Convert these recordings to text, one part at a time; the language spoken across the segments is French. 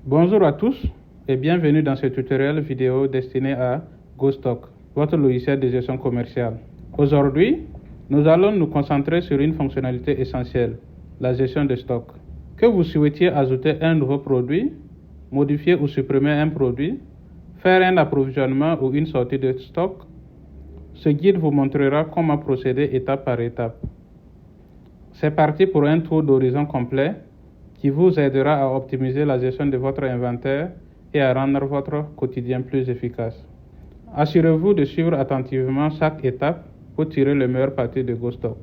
Bonjour à tous et bienvenue dans ce tutoriel vidéo destiné à GoStock, votre logiciel de gestion commerciale. Aujourd'hui, nous allons nous concentrer sur une fonctionnalité essentielle, la gestion de stock. Que vous souhaitiez ajouter un nouveau produit, modifier ou supprimer un produit, faire un approvisionnement ou une sortie de stock, ce guide vous montrera comment procéder étape par étape. C'est parti pour un tour d'horizon complet qui vous aidera à optimiser la gestion de votre inventaire et à rendre votre quotidien plus efficace. Assurez-vous de suivre attentivement chaque étape pour tirer le meilleur parti de GoStock.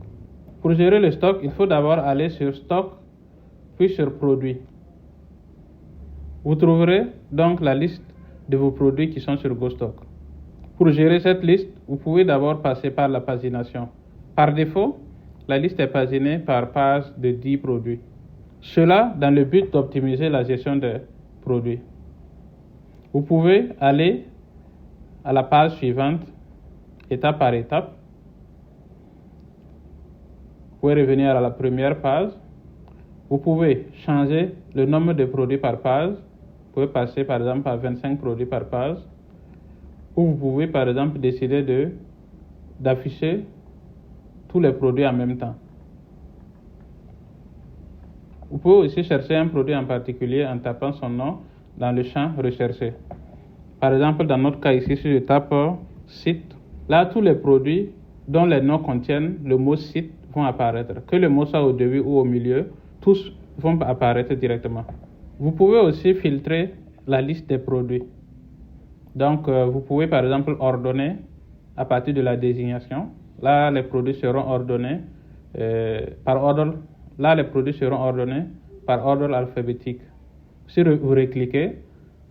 Pour gérer le stock, il faut d'abord aller sur Stock, puis sur Produits. Vous trouverez donc la liste de vos produits qui sont sur GoStock. Pour gérer cette liste, vous pouvez d'abord passer par la pagination. Par défaut, la liste est paginée par page de 10 produits. Cela dans le but d'optimiser la gestion des produits. Vous pouvez aller à la page suivante, étape par étape. Vous pouvez revenir à la première page. Vous pouvez changer le nombre de produits par page. Vous pouvez passer par exemple à 25 produits par page. Ou vous pouvez par exemple décider d'afficher tous les produits en même temps. Vous pouvez aussi chercher un produit en particulier en tapant son nom dans le champ recherché. Par exemple, dans notre cas ici, si je tape site, là tous les produits dont les noms contiennent le mot site vont apparaître. Que le mot soit au début ou au milieu, tous vont apparaître directement. Vous pouvez aussi filtrer la liste des produits. Donc, vous pouvez par exemple ordonner à partir de la désignation. Là, les produits seront ordonnés par ordre. Là, les produits seront ordonnés par ordre alphabétique. Si vous recliquez,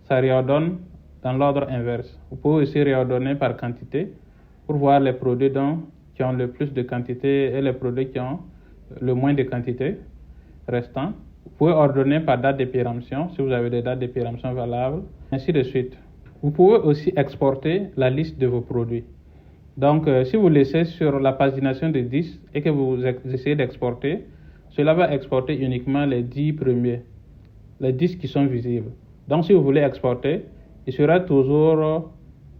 ça réordonne dans l'ordre inverse. Vous pouvez aussi réordonner par quantité pour voir les produits qui ont le plus de quantité et les produits qui ont le moins de quantité restant. Vous pouvez ordonner par date de péremption si vous avez des dates de péremption valables, ainsi de suite. Vous pouvez aussi exporter la liste de vos produits. Donc, si vous laissez sur la pagination de 10 et que vous essayez d'exporter, cela va exporter uniquement les 10 premiers, les 10 qui sont visibles. Donc, si vous voulez exporter, il sera toujours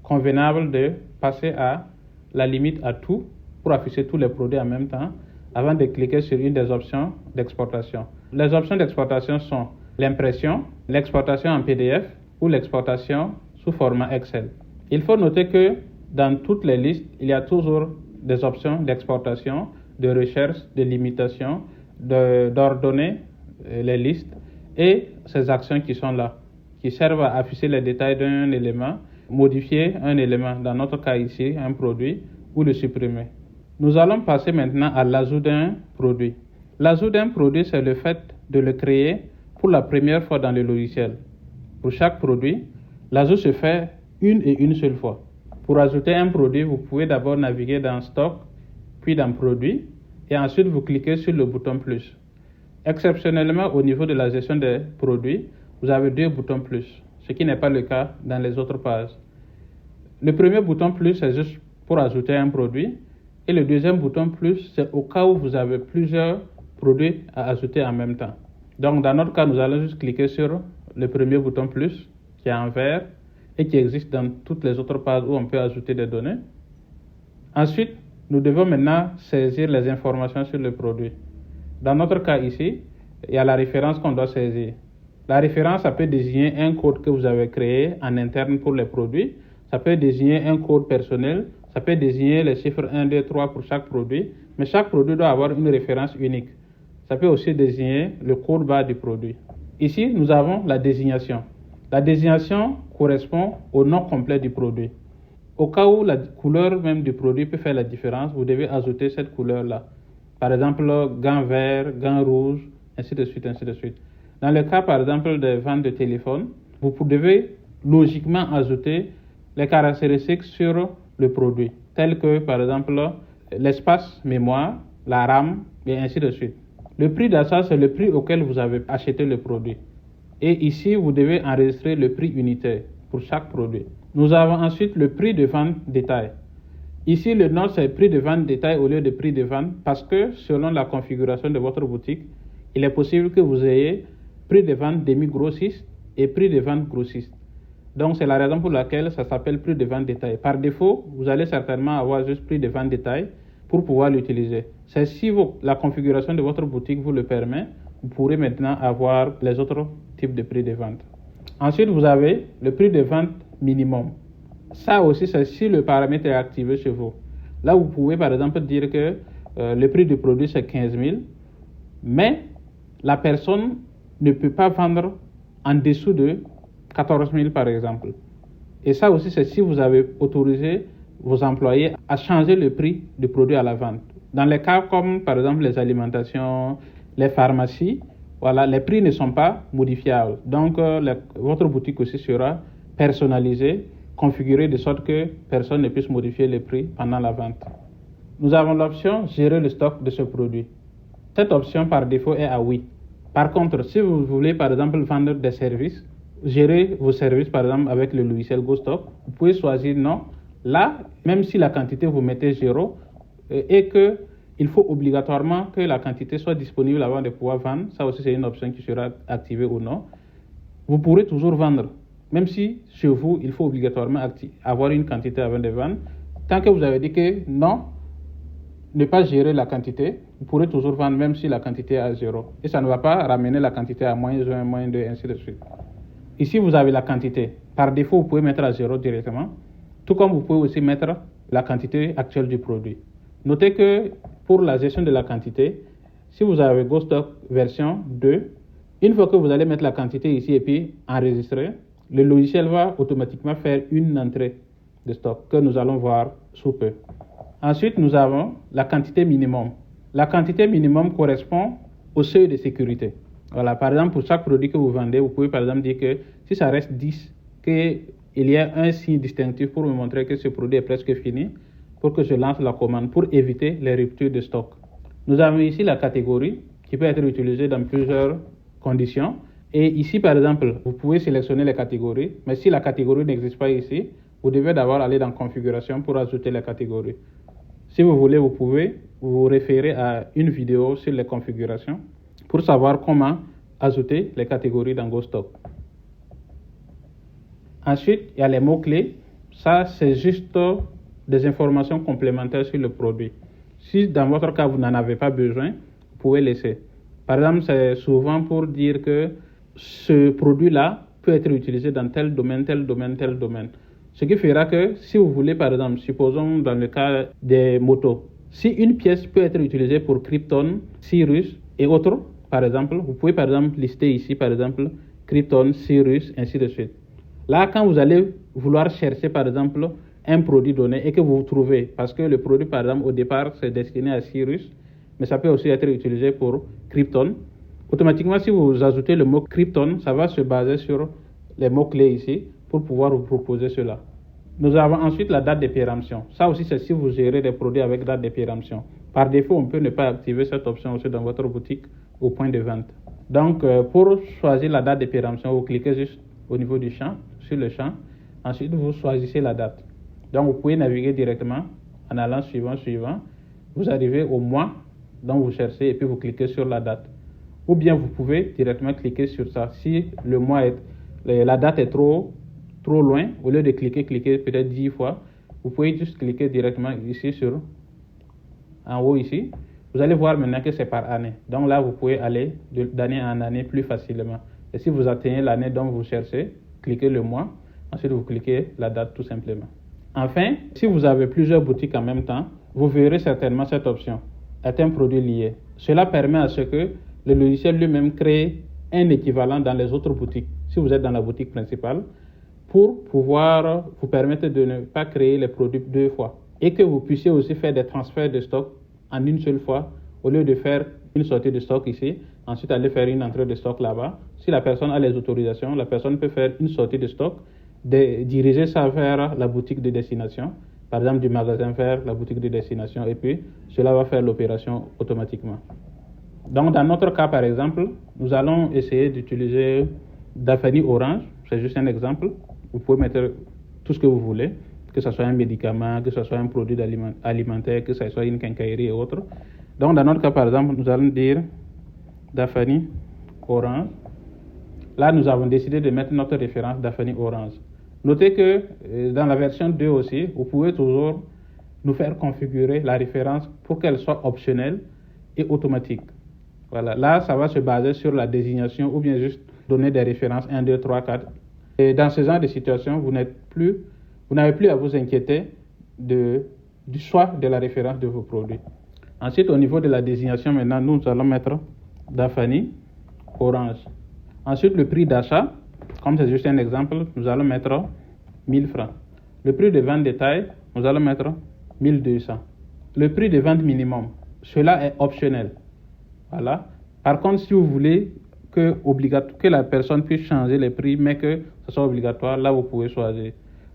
convenable de passer à la limite à tout pour afficher tous les produits en même temps avant de cliquer sur une des options d'exportation. Les options d'exportation sont l'impression, l'exportation en PDF ou l'exportation sous format Excel. Il faut noter que dans toutes les listes, il y a toujours des options d'exportation, de recherche, de limitation, d'ordonner les listes et ces actions qui sont là, qui servent à afficher les détails d'un élément, modifier un élément, dans notre cas ici, un produit, ou le supprimer. Nous allons passer maintenant à l'ajout d'un produit. L'ajout d'un produit, c'est le fait de le créer pour la première fois dans le logiciel. Pour chaque produit, l'ajout se fait une seule fois. Pour ajouter un produit, vous pouvez d'abord naviguer dans Stock, puis dans Produits, et ensuite vous cliquez sur le bouton plus. Exceptionnellement, au niveau de la gestion des produits, vous avez 2 boutons plus, ce qui n'est pas le cas dans les autres pages. Le premier bouton plus, c'est juste pour ajouter un produit, et le deuxième bouton plus, c'est au cas où vous avez plusieurs produits à ajouter en même temps. Donc, dans notre cas, nous allons juste cliquer sur le premier bouton plus, qui est en vert, et qui existe dans toutes les autres pages où on peut ajouter des données. Ensuite, nous devons maintenant saisir les informations sur le produit. Dans notre cas ici, il y a la référence qu'on doit saisir. La référence, ça peut désigner un code que vous avez créé en interne pour les produits. Ça peut désigner un code personnel. Ça peut désigner les chiffres 1, 2, 3 pour chaque produit. Mais chaque produit doit avoir une référence unique. Ça peut aussi désigner le code barre du produit. Ici, nous avons la désignation. La désignation correspond au nom complet du produit. Au cas où la couleur même du produit peut faire la différence, vous devez ajouter cette couleur-là. Par exemple, gant vert, gant rouge, ainsi de suite, ainsi de suite. Dans le cas, par exemple, des ventes de téléphone, vous devez logiquement ajouter les caractéristiques sur le produit, telles que, par exemple, l'espace mémoire, la RAM, et ainsi de suite. Le prix d'achat, c'est le prix auquel vous avez acheté le produit. Et ici, vous devez enregistrer le prix unitaire pour chaque produit. Nous avons ensuite le prix de vente détail. Ici, le nom, c'est prix de vente détail au lieu de prix de vente parce que selon la configuration de votre boutique, il est possible que vous ayez prix de vente demi-grossiste et prix de vente grossiste. Donc, c'est la raison pour laquelle ça s'appelle prix de vente détail. Par défaut, vous allez certainement avoir juste prix de vente détail pour pouvoir l'utiliser. C'est si la configuration de votre boutique vous le permet, vous pourrez maintenant avoir les autres types de prix de vente. Ensuite, vous avez le prix de vente minimum. Ça aussi, c'est si le paramètre est activé chez vous. Là, vous pouvez par exemple dire que le prix du produit c'est 15 000, mais la personne ne peut pas vendre en dessous de 14 000 par exemple. Et ça aussi, c'est si vous avez autorisé vos employés à changer le prix du produit à la vente. Dans les cas comme par exemple les alimentations, les pharmacies, voilà, les prix ne sont pas modifiables. Donc, votre boutique aussi sera personnalisée, configurée de sorte que personne ne puisse modifier le prix pendant la vente. Nous avons l'option gérer le stock de ce produit. Cette option par défaut est à oui. Par contre, si vous voulez par exemple vendre des services, gérer vos services par exemple avec le logiciel GoStock, vous pouvez choisir non. Là, même si la quantité vous mettez 0 et que il faut obligatoirement que la quantité soit disponible avant de pouvoir vendre, ça aussi c'est une option qui sera activée ou non. Vous pourrez toujours vendre, même si chez vous il faut obligatoirement avoir une quantité avant de vendre. Tant que vous avez dit que non, ne pas gérer la quantité, vous pourrez toujours vendre même si la quantité est à 0. Et ça ne va pas ramener la quantité à moins 1, moins 2, ainsi de suite. Ici, vous avez la quantité. Par défaut, vous pouvez mettre à 0 directement, tout comme vous pouvez aussi mettre la quantité actuelle du produit. Notez que pour la gestion de la quantité, si vous avez GoStock version 2, une fois que vous allez mettre la quantité ici et puis enregistrer, le logiciel va automatiquement faire une entrée de stock que nous allons voir sous peu. Ensuite, nous avons la quantité minimum. La quantité minimum correspond au seuil de sécurité. Voilà, par exemple, pour chaque produit que vous vendez, vous pouvez par exemple dire que si ça reste 10, qu'il y a un signe distinctif pour me montrer que ce produit est presque fini, pour que je lance la commande, pour éviter les ruptures de stock. Nous avons ici la catégorie qui peut être utilisée dans plusieurs conditions. Et ici, par exemple, vous pouvez sélectionner les catégories, mais si la catégorie n'existe pas ici, vous devez d'abord aller dans configuration pour ajouter les catégories. Si vous voulez, vous pouvez vous référer à une vidéo sur les configurations pour savoir comment ajouter les catégories dans GoStock. Ensuite, il y a les mots-clés. Ça, c'est juste des informations complémentaires sur le produit. Si dans votre cas, vous n'en avez pas besoin, vous pouvez laisser. Par exemple, c'est souvent pour dire que ce produit-là peut être utilisé dans tel domaine, tel domaine, tel domaine. Ce qui fera que si vous voulez, par exemple, supposons dans le cas des motos, si une pièce peut être utilisée pour Krypton, Cirrus et autres, par exemple, vous pouvez par exemple lister ici, par exemple, Krypton, Cirrus, ainsi de suite. Là, quand vous allez vouloir chercher, par exemple, un produit donné et que vous trouvez, parce que le produit, par exemple, au départ, c'est destiné à Cirrus, mais ça peut aussi être utilisé pour Krypton. Automatiquement, si vous ajoutez le mot Krypton, ça va se baser sur les mots-clés ici pour pouvoir vous proposer cela. Nous avons ensuite la date de péremption. Ça aussi, c'est si vous gérez des produits avec date de péremption. Par défaut, on peut ne pas activer cette option aussi dans votre boutique au point de vente. Donc, pour choisir la date de péremption, vous cliquez juste au niveau du champ, sur le champ. Ensuite, vous choisissez la date. Donc, vous pouvez naviguer directement en allant suivant. Vous arrivez au mois dont vous cherchez et puis vous cliquez sur la date. Ou bien vous pouvez directement cliquer sur ça. Si le mois la date est trop loin, au lieu de cliquer peut-être 10 fois, vous pouvez juste cliquer directement ici en haut ici. Vous allez voir maintenant que c'est par année. Donc là, vous pouvez aller d'année en année plus facilement. Et si vous atteignez l'année dont vous cherchez, cliquez le mois. Ensuite, vous cliquez la date tout simplement. Enfin, si vous avez plusieurs boutiques en même temps, vous verrez certainement cette option. Est un produit lié. Cela permet à ce que le logiciel lui-même crée un équivalent dans les autres boutiques. Si vous êtes dans la boutique principale, pour pouvoir vous permettre de ne pas créer les produits deux fois. Et que vous puissiez aussi faire des transferts de stock en une seule fois, au lieu de faire une sortie de stock ici, ensuite aller faire une entrée de stock là-bas. Si la personne a les autorisations, la personne peut faire une sortie de stock, diriger ça vers la boutique de destination, par exemple du magasin vers la boutique de destination, et puis cela va faire l'opération automatiquement. Donc dans notre cas par exemple, nous allons essayer d'utiliser Dafani Orange, c'est juste un exemple. Vous pouvez mettre tout ce que vous voulez, que ce soit un médicament, que ce soit un produit alimentaire, que ce soit une quincaillerie et autres. Donc dans notre cas par exemple, nous allons dire Dafani Orange. Là, nous avons décidé de mettre notre référence Daphani Orange. Notez que dans la version 2 aussi, vous pouvez toujours nous faire configurer la référence pour qu'elle soit optionnelle et automatique. Voilà. Là, ça va se baser sur la désignation ou bien juste donner des références 1, 2, 3, 4. Et dans ce genre de situation, vous n'avez plus à vous inquiéter du choix de la référence de vos produits. Ensuite, au niveau de la désignation, maintenant, nous allons mettre Daphani Orange. Ensuite, le prix d'achat, comme c'est juste un exemple, nous allons mettre 1000 francs. Le prix de vente détail, nous allons mettre 1200. Le prix de vente minimum, cela est optionnel. Voilà. Par contre, si vous voulez que la personne puisse changer les prix, mais que ce soit obligatoire, là, vous pouvez choisir.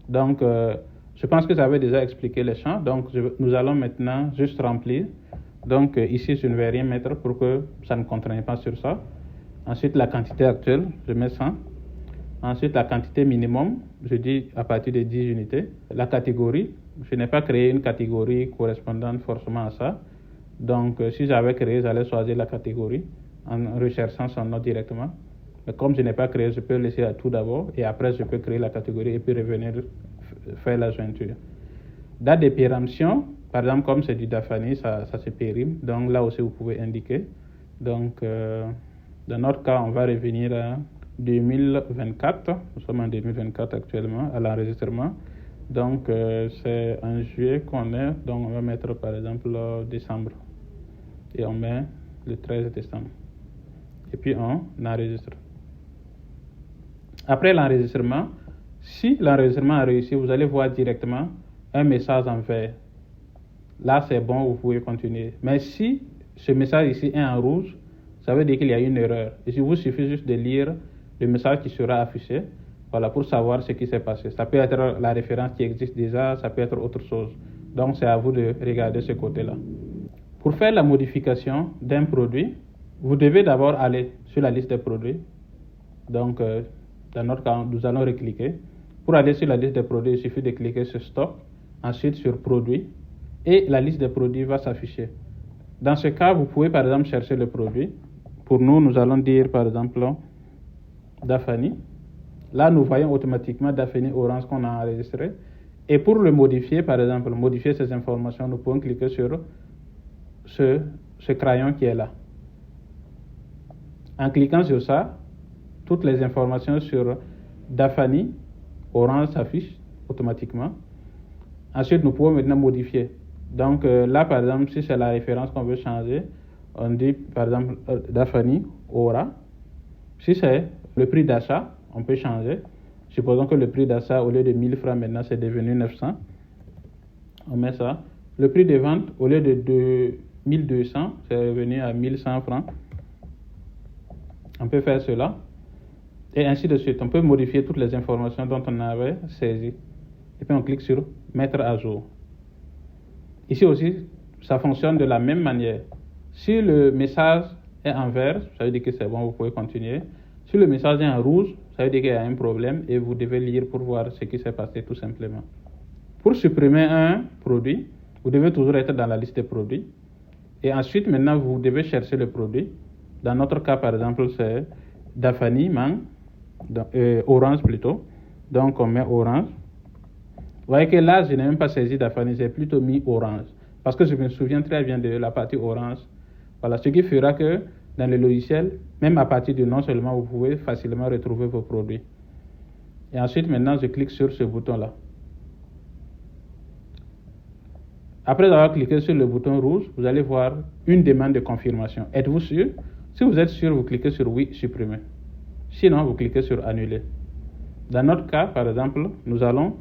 Donc, je pense que j'avais déjà expliqué les champs. Donc, nous allons maintenant juste remplir. Donc, ici, je ne vais rien mettre pour que ça ne contraigne pas sur ça. Ensuite, la quantité actuelle, je mets 100. Ensuite, la quantité minimum, je dis à partir de 10 unités. La catégorie, je n'ai pas créé une catégorie correspondante forcément à ça. Donc, si j'avais créé, j'allais choisir la catégorie en recherchant son nom directement. Mais comme je n'ai pas créé, je peux laisser à tout d'abord et après, je peux créer la catégorie et puis revenir faire la jointure. Date de péremption, par exemple, comme c'est du Daphani, ça se périme. Donc, là aussi, vous pouvez indiquer. Donc, dans notre cas, on va revenir à 2024. Nous sommes en 2024 actuellement à l'enregistrement. Donc, c'est en juillet qu'on est. Donc, on va mettre par exemple décembre. Et on met le 13 décembre. Et puis, on enregistre. Après l'enregistrement, si l'enregistrement a réussi, vous allez voir directement un message en vert. Là, c'est bon, vous pouvez continuer. Mais si ce message ici est en rouge, ça veut dire qu'il y a une erreur. Il vous suffit juste de lire le message qui sera affiché, voilà, pour savoir ce qui s'est passé. Ça peut être la référence qui existe déjà, ça peut être autre chose. Donc, c'est à vous de regarder ce côté-là. Pour faire la modification d'un produit, vous devez d'abord aller sur la liste des produits. Donc, dans notre cas, nous allons recliquer. Pour aller sur la liste des produits, il suffit de cliquer sur Stop, ensuite sur Produits, et la liste des produits va s'afficher. Dans ce cas, vous pouvez par exemple chercher le produit. Pour nous, nous allons dire par exemple Daphani. Là, nous voyons automatiquement Daphani Orange qu'on a enregistré. Et pour le modifier, par exemple, modifier ces informations, nous pouvons cliquer sur ce crayon qui est là. En cliquant sur ça, toutes les informations sur Daphani Orange s'affichent automatiquement. Ensuite, nous pouvons maintenant modifier. Donc là, par exemple, si c'est la référence qu'on veut changer, on dit par exemple Daphani Aura. Si c'est le prix d'achat, on peut changer. Supposons que le prix d'achat, au lieu de 1000 francs, maintenant c'est devenu 900. On met ça. Le prix de vente, au lieu de 1200, c'est revenu à 1100 francs. On peut faire cela. Et ainsi de suite. On peut modifier toutes les informations dont on avait saisi. Et puis on clique sur Mettre à jour. Ici aussi, ça fonctionne de la même manière. Si le message est en vert, ça veut dire que c'est bon, vous pouvez continuer. Si le message est en rouge, ça veut dire qu'il y a un problème et vous devez lire pour voir ce qui s'est passé tout simplement. Pour supprimer un produit, vous devez toujours être dans la liste des produits. Et ensuite, maintenant, vous devez chercher le produit. Dans notre cas, par exemple, c'est Daphani Orange plutôt. Donc, on met Orange. Vous voyez que là, je n'ai même pas saisi Daphani, j'ai plutôt mis Orange. Parce que je me souviens très bien de la partie Orange. Voilà, ce qui fera que dans le logiciel, même à partir du nom seulement, vous pouvez facilement retrouver vos produits. Et ensuite, maintenant, je clique sur ce bouton-là. Après avoir cliqué sur le bouton rouge, vous allez voir une demande de confirmation. Êtes-vous sûr? Si vous êtes sûr, vous cliquez sur Oui, supprimer. Sinon, vous cliquez sur Annuler. Dans notre cas, par exemple, nous allons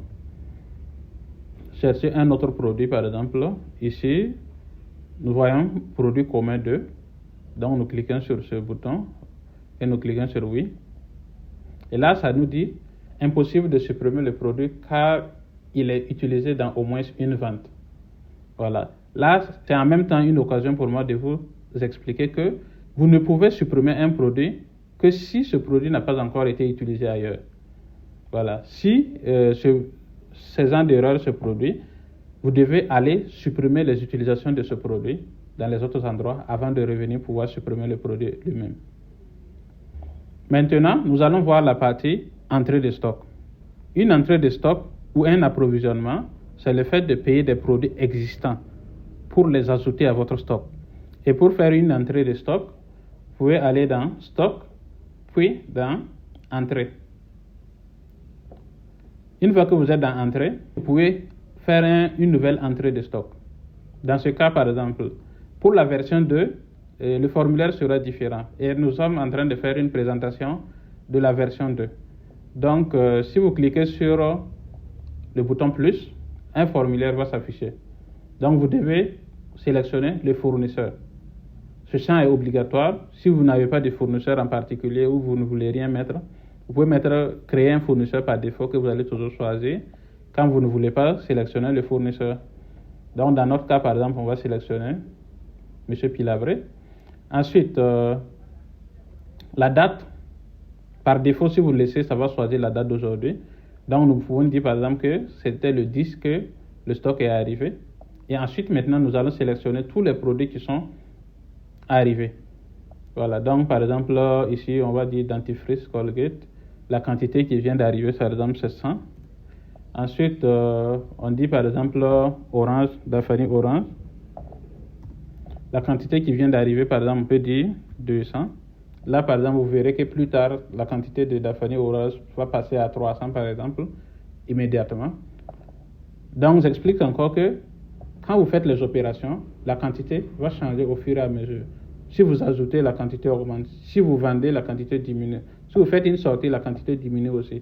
chercher un autre produit, par exemple. Ici, nous voyons produit commun 2. Donc, nous cliquons sur ce bouton et nous cliquons sur Oui. Et là, ça nous dit impossible de supprimer le produit car il est utilisé dans au moins une vente. Voilà. Là, c'est en même temps une occasion pour moi de vous expliquer que vous ne pouvez supprimer un produit que si ce produit n'a pas encore été utilisé ailleurs. Voilà. Si ces genre d'erreur se produit, vous devez aller supprimer les utilisations de ce produit dans les autres endroits avant de revenir pouvoir supprimer le produit lui-même. Maintenant, nous allons voir la partie entrée de stock. Une entrée de stock ou un approvisionnement, c'est le fait de payer des produits existants pour les ajouter à votre stock. Et pour faire une entrée de stock, vous pouvez aller dans stock, puis dans entrée. Une fois que vous êtes dans entrée, vous pouvez faire une nouvelle entrée de stock. Dans ce cas, par exemple, pour la version 2, le formulaire sera différent. Et nous sommes en train de faire une présentation de la version 2. Donc, si vous cliquez sur le bouton plus, un formulaire va s'afficher. Donc, vous devez sélectionner le fournisseur. Ce champ est obligatoire. Si vous n'avez pas de fournisseur en particulier ou vous ne voulez rien mettre, vous pouvez créer un fournisseur par défaut que vous allez toujours choisir quand vous ne voulez pas sélectionner le fournisseur. Donc, dans notre cas, par exemple, on va sélectionner M. Pilavré. Ensuite, la date, par défaut, si vous le laissez, ça va choisir la date d'aujourd'hui. Donc, nous pouvons dire, par exemple, que c'était le 10 que le stock est arrivé. Et ensuite, maintenant, nous allons sélectionner tous les produits qui sont arrivés. Voilà, donc, par exemple, ici, on va dire dentifrice, Colgate. La quantité qui vient d'arriver, par exemple, c'est 100. Ensuite, on dit, par exemple, orange, Dafani orange. La quantité qui vient d'arriver, par exemple, on peut dire 200. Là, par exemple, vous verrez que plus tard, la quantité de Dafani orange va passer à 300, par exemple, immédiatement. Donc, j'explique encore que quand vous faites les opérations, la quantité va changer au fur et à mesure. Si vous ajoutez, la quantité augmente. Si vous vendez, la quantité diminue. Si vous faites une sortie, la quantité diminue aussi.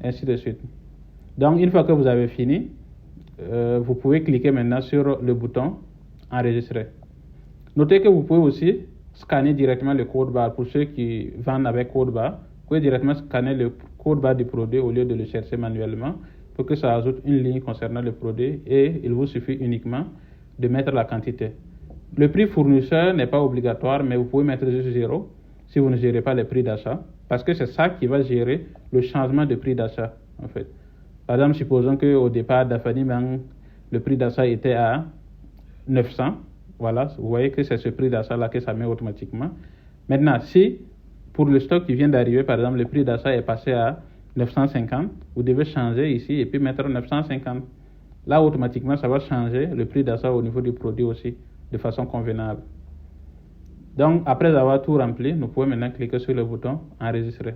Ainsi de suite. Donc, une fois que vous avez fini, vous pouvez cliquer maintenant sur le bouton enregistrer. Notez que vous pouvez aussi scanner directement le code barre. Pour ceux qui vendent avec code barre, vous pouvez directement scanner le code barre du produit au lieu de le chercher manuellement pour que ça ajoute une ligne concernant le produit et il vous suffit uniquement de mettre la quantité. Le prix fournisseur n'est pas obligatoire, mais vous pouvez mettre juste 0 si vous ne gérez pas les prix d'achat parce que c'est ça qui va gérer le changement de prix d'achat en fait. Par exemple, supposons qu'au départ, Dafani, le prix d'achat était à 900. Voilà, vous voyez que c'est ce prix d'achat-là que ça met automatiquement. Maintenant, si pour le stock qui vient d'arriver, par exemple, le prix d'achat est passé à 950, vous devez changer ici et puis mettre 950. Là, automatiquement, ça va changer le prix d'achat au niveau du produit aussi, de façon convenable. Donc, après avoir tout rempli, nous pouvons maintenant cliquer sur le bouton enregistrer.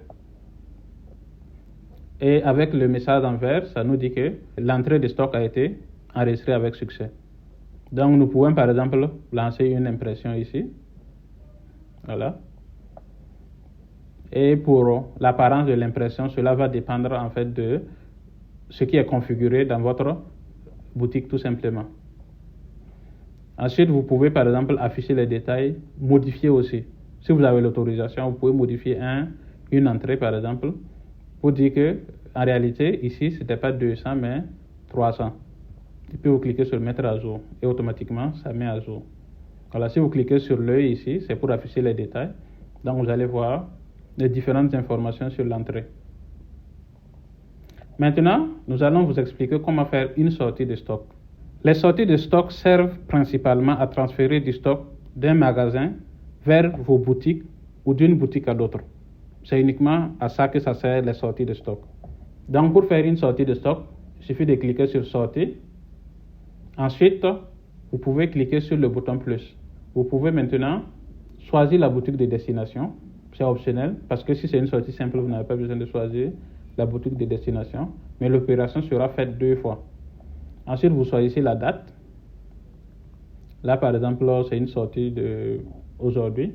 Et avec le message en vert, ça nous dit que l'entrée de stock a été enregistrée avec succès. Donc, nous pouvons par exemple lancer une impression ici. Voilà. Et pour l'apparence de l'impression, cela va dépendre en fait de ce qui est configuré dans votre boutique tout simplement. Ensuite, vous pouvez par exemple afficher les détails, modifier aussi. Si vous avez l'autorisation, vous pouvez modifier une entrée par exemple pour dire que en réalité ici, ce n'était pas 200 mais 300. Et puis vous cliquez sur mettre à jour et automatiquement ça met à jour. Voilà, si vous cliquez sur l'œil ici, c'est pour afficher les détails. Donc vous allez voir les différentes informations sur l'entrée. Maintenant, nous allons vous expliquer comment faire une sortie de stock. Les sorties de stock servent principalement à transférer du stock d'un magasin vers vos boutiques ou d'une boutique à l'autre. C'est uniquement à ça que ça sert les sorties de stock. Donc pour faire une sortie de stock, il suffit de cliquer sur sortie. Ensuite, vous pouvez cliquer sur le bouton plus. Vous pouvez maintenant choisir la boutique de destination. C'est optionnel parce que si c'est une sortie simple, vous n'avez pas besoin de choisir la boutique de destination. Mais l'opération sera faite 2 fois. Ensuite, vous choisissez la date. Là, par exemple, c'est une sortie d'aujourd'hui.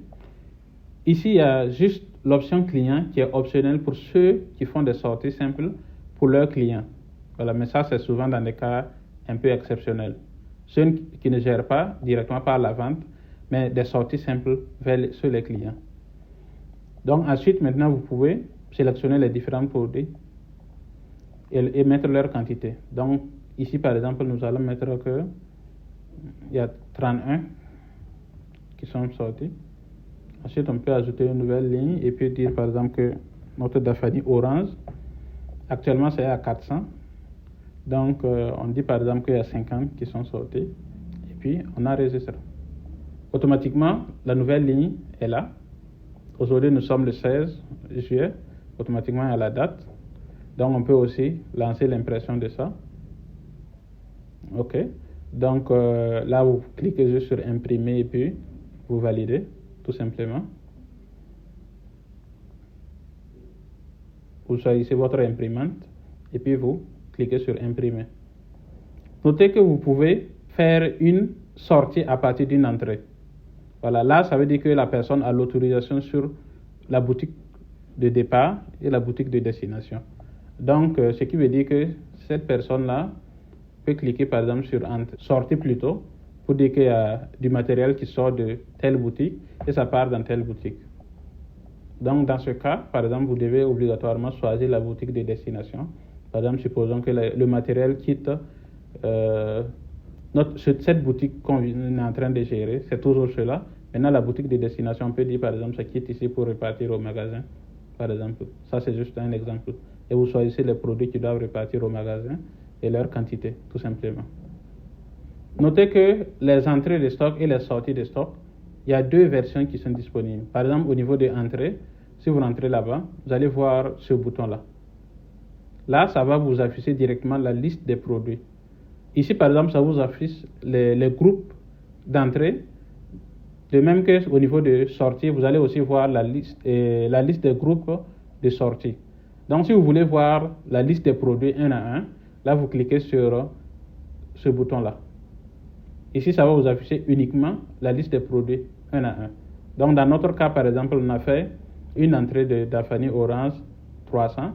Ici, il y a juste l'option client qui est optionnelle pour ceux qui font des sorties simples pour leurs clients. Voilà, mais ça, c'est souvent dans des cas un peu exceptionnels. Ceux qui ne gèrent pas directement par la vente, mais des sorties simples sur les clients. Donc, ensuite, maintenant, vous pouvez sélectionner les différents produits et mettre leur quantité. Donc, ici, par exemple, nous allons mettre que il y a 31 qui sont sortis. Ensuite, on peut ajouter une nouvelle ligne et puis dire, par exemple, que notre Dafani orange, actuellement, c'est à 400. Donc, on dit, par exemple, qu'il y a 50 qui sont sortis. Et puis, on enregistre. Automatiquement, la nouvelle ligne est là. Aujourd'hui, nous sommes le 16 juillet, automatiquement à la date. Donc, on peut aussi lancer l'impression de ça. OK. Donc, là, vous cliquez juste sur imprimer et puis vous validez, tout simplement. Vous choisissez votre imprimante et puis vous cliquez sur imprimer. Notez que vous pouvez faire une sortie à partir d'une entrée. Voilà, là, ça veut dire que la personne a l'autorisation sur la boutique de départ et la boutique de destination. Donc, ce qui veut dire que cette personne-là peut cliquer par exemple sur sortir plutôt pour dire qu'il y a du matériel qui sort de telle boutique et ça part dans telle boutique. Donc, dans ce cas, par exemple, vous devez obligatoirement choisir la boutique de destination. Par exemple, supposons que le matériel quitte cette boutique qu'on est en train de gérer, c'est toujours cela. Maintenant, la boutique de destination, on peut dire, par exemple, ça quitte ici pour repartir au magasin, par exemple. Ça, c'est juste un exemple. Et vous choisissez les produits qui doivent repartir au magasin et leur quantité, tout simplement. Notez que les entrées de stock et les sorties de stock, il y a deux versions qui sont disponibles. Par exemple, au niveau des entrées, si vous rentrez là-bas, vous allez voir ce bouton-là. Là, ça va vous afficher directement la liste des produits. Ici, par exemple, ça vous affiche les groupes d'entrée. De même qu'au niveau de sortie, vous allez aussi voir la liste des groupes de sortie. Donc, si vous voulez voir la liste des produits un à un, là, vous cliquez sur ce bouton-là. Ici, ça va vous afficher uniquement la liste des produits un à un. Donc, dans notre cas, par exemple, on a fait une entrée de Daphne Orange 300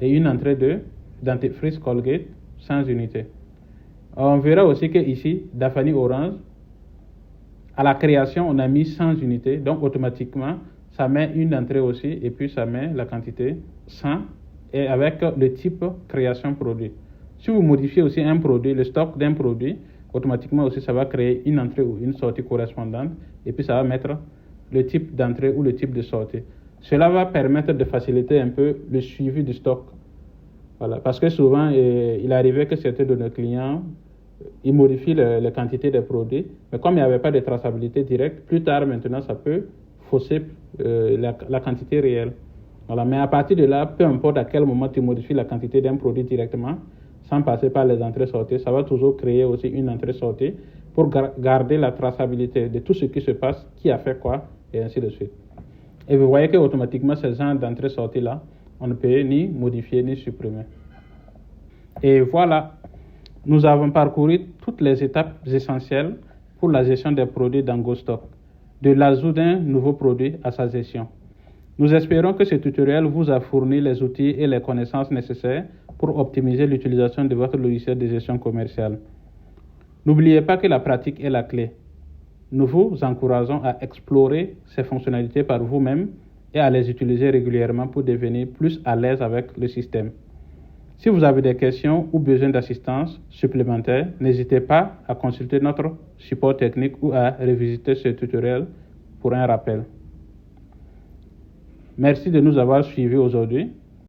et une entrée de dentifrice Colgate 100 unités. On verra aussi que ici, Daphne Orange, à la création, on a mis 100 unités. Donc, automatiquement, ça met une entrée aussi et puis ça met la quantité 100 et avec le type création produit. Si vous modifiez aussi un produit, le stock d'un produit, automatiquement aussi ça va créer une entrée ou une sortie correspondante et puis ça va mettre le type d'entrée ou le type de sortie. Cela va permettre de faciliter un peu le suivi du stock. Voilà, parce que souvent, il arrivait que certains de nos clients, ils modifient les quantités des produits, mais comme il n'y avait pas de traçabilité directe, plus tard maintenant, ça peut fausser la quantité réelle. Voilà, mais à partir de là, peu importe à quel moment tu modifies la quantité d'un produit directement, sans passer par les entrées-sorties, ça va toujours créer aussi une entrée-sortie pour garder la traçabilité de tout ce qui se passe, qui a fait quoi, et ainsi de suite. Et vous voyez qu'automatiquement, ces genres d'entrées-sorties-là, on ne peut ni modifier ni supprimer. Et voilà, nous avons parcouru toutes les étapes essentielles pour la gestion des produits dans GoStock, de l'ajout d'un nouveau produit à sa gestion. Nous espérons que ce tutoriel vous a fourni les outils et les connaissances nécessaires pour optimiser l'utilisation de votre logiciel de gestion commerciale. N'oubliez pas que la pratique est la clé. Nous vous encourageons à explorer ces fonctionnalités par vous-même et à les utiliser régulièrement pour devenir plus à l'aise avec le système. Si vous avez des questions ou besoin d'assistance supplémentaire, n'hésitez pas à consulter notre support technique ou à revisiter ce tutoriel pour un rappel. Merci de nous avoir suivis aujourd'hui.